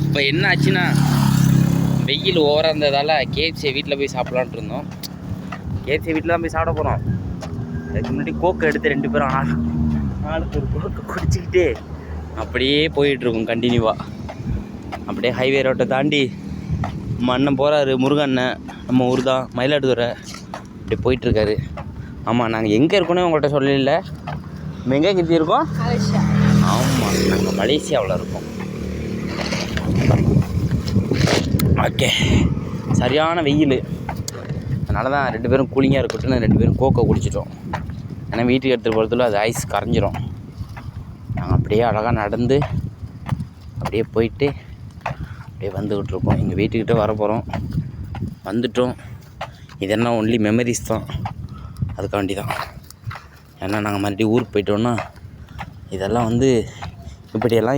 இப்போ என்ன ஆச்சுன்னா வெயில் ஓவராக இருந்ததால் கேஎஃப்சி வீட்டில் போய் சாப்பிட்லான்ட்டு இருந்தோம். கேஎஃப்சி வீட்டில் தான் போய் சாப்பிட போகிறோம். அதுக்கு முன்னாடி கோக்கை எடுத்து 2 பேரும் ஆளுக்கு ஒரு கோக்கை குடிச்சிக்கிட்டு அப்படியே போயிட்டுருக்கோம் கண்டினியூவாக. அப்படியே ஹைவே ரோட்டை தாண்டி நம்ம அண்ணன் போகிறாரு, முருகண்ணன், நம்ம ஊர் தான், மயிலாடுதுறை. அப்படி போயிட்டுருக்காரு. ஆமாம், நாங்கள் எங்கே இருக்கோன்னே உங்கள்கிட்ட சொல்லல. நம்ம எங்கே கிட்டி இருக்கோம்? ஆமாம், நாங்கள் மலேசியாவில் இருக்கோம். ஓகே, சரியான வெயில். அதனால தான் 2 பேரும் கூலிங்காக இருக்கட்டும்னு 2 பேரும் கோக்கை குடிச்சிட்டோம். ஏன்னா வீட்டுக்கு எடுத்துகிட்டு போகிறதுல அது ஐஸ் கரைஞ்சிரும். நாங்கள் அப்படியே அழகாக நடந்து அப்படியே போயிட்டு அப்படியே வந்துக்கிட்டு இருக்கோம். எங்கள் வீட்டுக்கிட்ட வர போகிறோம். வந்துட்டோம். இதெல்லாம் ஒன்லி மெமரிஸ் தான். அதுக்காண்டி தான். ஏன்னா நாங்கள் மறுபடியும் ஊருக்கு போயிட்டோன்னா இதெல்லாம் இப்படியெல்லாம்